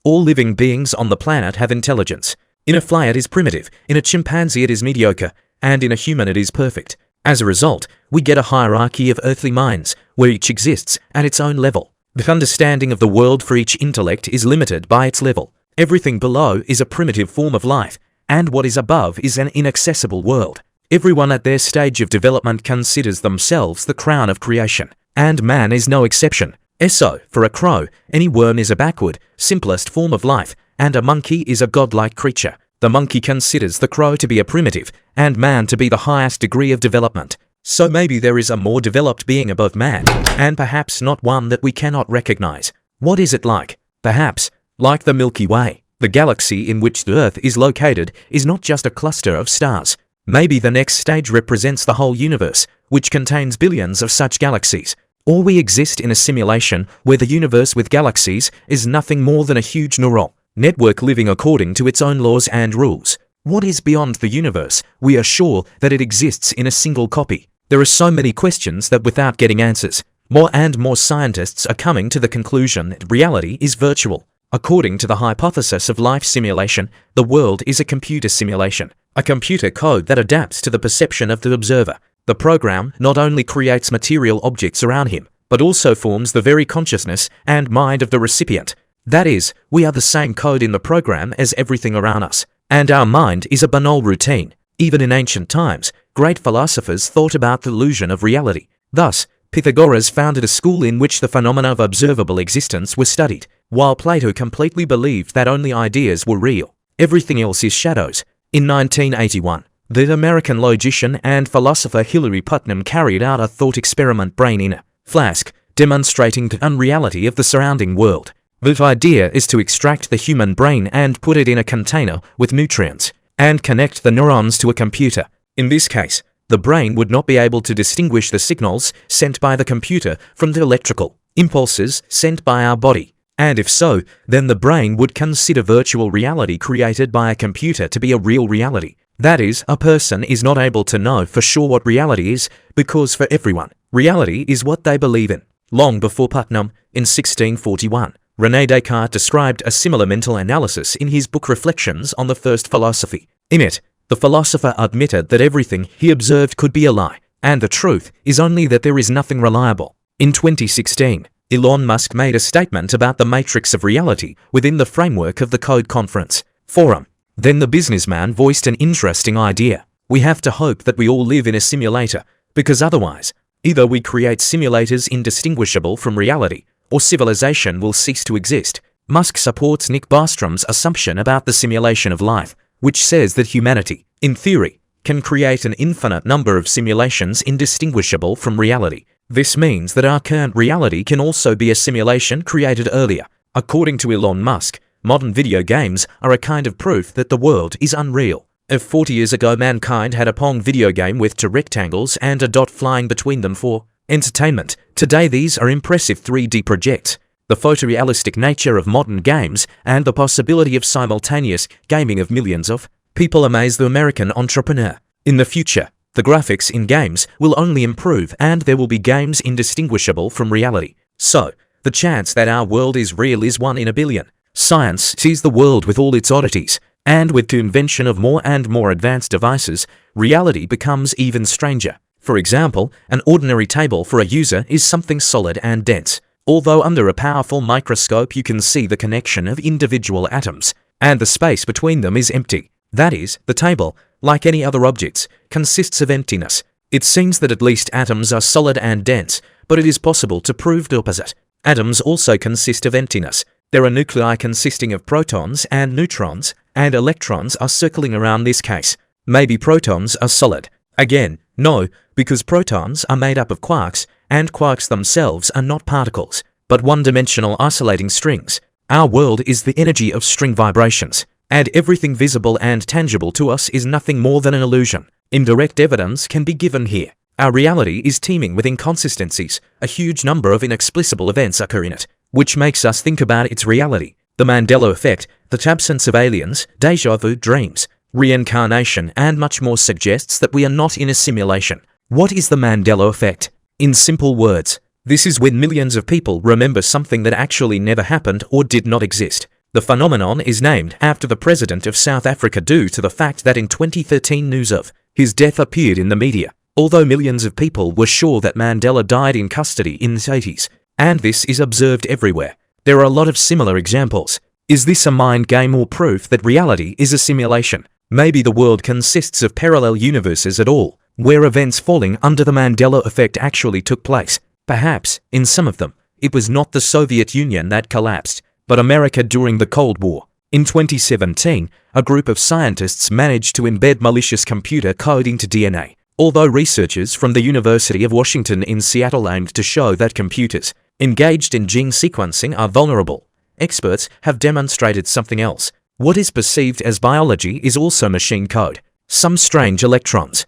All living beings on the planet have intelligence. In a fly it is primitive, in a chimpanzee it is mediocre, and in a human it is perfect. As a result, we get a hierarchy of earthly minds, where each exists at its own level. The understanding of the world for each intellect is limited by its level. Everything below is a primitive form of life, and what is above is an inaccessible world. Everyone at their stage of development considers themselves the crown of creation, and man is no exception. So, for a crow, any worm is a backward, simplest form of life, and a monkey is a godlike creature. The monkey considers the crow to be a primitive, and man to be the highest degree of development. So maybe there is a more developed being above man, and perhaps not one that we cannot recognize. What is it like? Perhaps, like the Milky Way, the galaxy in which the Earth is located is not just a cluster of stars. Maybe the next stage represents the whole universe, which contains billions of such galaxies. Or we exist in a simulation where the universe with galaxies is nothing more than a huge neural network living according to its own laws and rules. What is beyond the universe? We are sure that it exists in a single copy. There are so many questions that without getting answers, more and more scientists are coming to the conclusion that reality is virtual. According to the hypothesis of life simulation, the world is a computer simulation, a computer code that adapts to the perception of the observer. The program not only creates material objects around him, but also forms the very consciousness and mind of the recipient. That is, we are the same code in the program as everything around us, and our mind is a banal routine. Even in ancient times, great philosophers thought about the illusion of reality. Thus, Pythagoras founded a school in which the phenomena of observable existence were studied, while Plato completely believed that only ideas were real. Everything else is shadows. In 1981, the American logician and philosopher Hilary Putnam carried out a thought experiment brain in a flask, demonstrating the unreality of the surrounding world. The idea is to extract the human brain and put it in a container with nutrients, and connect the neurons to a computer. In this case, the brain would not be able to distinguish the signals sent by the computer from the electrical impulses sent by our body. And if so, then the brain would consider virtual reality created by a computer to be a real reality. That is, a person is not able to know for sure what reality is, because for everyone, reality is what they believe in. Long before Putnam, in 1641, René Descartes described a similar mental analysis in his book Reflections on the First Philosophy. In it, the philosopher admitted that everything he observed could be a lie, and the truth is only that there is nothing reliable. In 2016, Elon Musk made a statement about the matrix of reality within the framework of the Code Conference Forum. Then the businessman voiced an interesting idea. We have to hope that we all live in a simulator, because otherwise, either we create simulators indistinguishable from reality, or civilization will cease to exist. Musk supports Nick Bostrom's assumption about the simulation of life, which says that humanity, in theory, can create an infinite number of simulations indistinguishable from reality. This means that our current reality can also be a simulation created earlier. According to Elon Musk, modern video games are a kind of proof that the world is unreal. If 40 years ago mankind had a Pong video game with two rectangles and a dot flying between them for entertainment, today these are impressive 3D projects. The photorealistic nature of modern games and the possibility of simultaneous gaming of millions of people amaze the American entrepreneur. In the future, the graphics in games will only improve and there will be games indistinguishable from reality. So, the chance that our world is real is 1 in a billion. Science sees the world with all its oddities, and with the invention of more and more advanced devices, reality becomes even stranger. For example, an ordinary table for a user is something solid and dense, although under a powerful microscope you can see the connection of individual atoms, and the space between them is empty. That is, the table, like any other objects, consists of emptiness. It seems that at least atoms are solid and dense, but it is possible to prove the opposite. Atoms also consist of emptiness. There are nuclei consisting of protons and neutrons, and electrons are circling around this case. Maybe protons are solid. Again, no, because protons are made up of quarks, and quarks themselves are not particles, but one-dimensional oscillating strings. Our world is the energy of string vibrations, and everything visible and tangible to us is nothing more than an illusion. Indirect evidence can be given here. Our reality is teeming with inconsistencies. A huge number of inexplicable events occur in it, which makes us think about its reality. The Mandela effect, the absence of aliens, déjà vu dreams, reincarnation, and much more suggests that we are not in a simulation. What is the Mandela effect? In simple words, this is when millions of people remember something that actually never happened or did not exist. The phenomenon is named after the president of South Africa due to the fact that in 2013 news of his death appeared in the media, although millions of people were sure that Mandela died in custody in the 80s, and this is observed everywhere. There are a lot of similar examples. Is this a mind game or proof that reality is a simulation? Maybe the world consists of parallel universes at all, where events falling under the Mandela effect actually took place. Perhaps, in some of them, it was not the Soviet Union that collapsed, but America during the Cold War. In 2017, a group of scientists managed to embed malicious computer code into DNA, although researchers from the University of Washington in Seattle aimed to show that computers engaged in gene sequencing are vulnerable. Experts have demonstrated something else. What is perceived as biology is also machine code. Some strange electrons,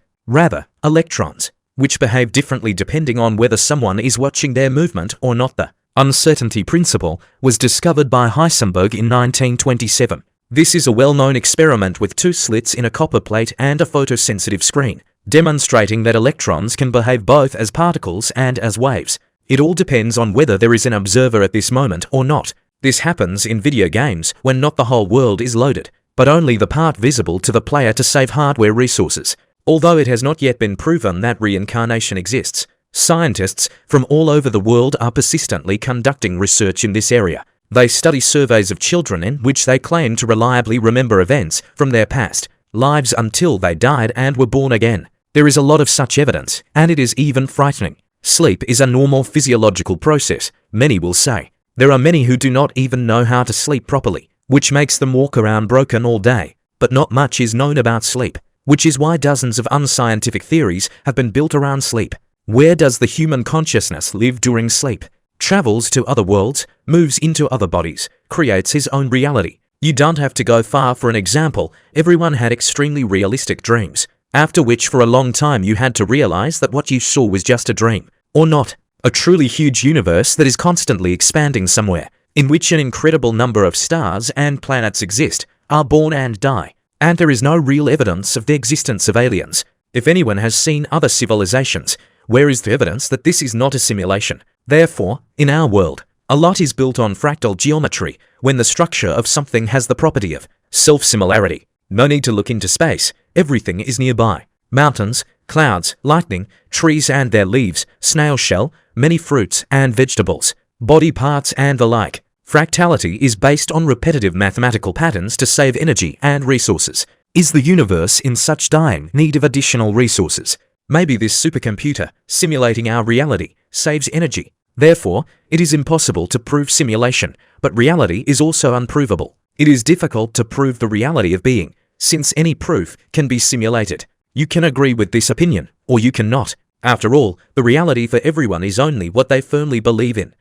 which behave differently depending on whether someone is watching their movement or not. The uncertainty principle was discovered by Heisenberg in 1927. This is a well-known experiment with two slits in a copper plate and a photosensitive screen, demonstrating that electrons can behave both as particles and as waves. It all depends on whether there is an observer at this moment or not. This happens in video games when not the whole world is loaded, but only the part visible to the player to save hardware resources. Although it has not yet been proven that reincarnation exists, scientists from all over the world are persistently conducting research in this area. They study surveys of children in which they claim to reliably remember events from their past lives until they died and were born again. There is a lot of such evidence, and it is even frightening. Sleep is a normal physiological process, many will say. There are many who do not even know how to sleep properly, which makes them walk around broken all day. But not much is known about sleep, which is why dozens of unscientific theories have been built around sleep. Where does the human consciousness live during sleep? Travels to other worlds, moves into other bodies, creates his own reality. You don't have to go far for an example. Everyone had extremely realistic dreams, after which for a long time you had to realize that what you saw was just a dream, or not. A truly huge universe that is constantly expanding somewhere, in which an incredible number of stars and planets exist, are born and die, and there is no real evidence of the existence of aliens. If anyone has seen other civilizations, where is the evidence that this is not a simulation? Therefore, in our world, a lot is built on fractal geometry, when the structure of something has the property of self-similarity. No need to look into space, everything is nearby. Mountains, clouds, lightning, trees and their leaves, snail shell, many fruits and vegetables, body parts and the like. Fractality is based on repetitive mathematical patterns to save energy and resources. Is the universe in such dire need of additional resources? Maybe this supercomputer, simulating our reality, saves energy. Therefore, it is impossible to prove simulation, but reality is also unprovable. It is difficult to prove the reality of being, since any proof can be simulated. You can agree with this opinion, or you cannot. After all, the reality for everyone is only what they firmly believe in.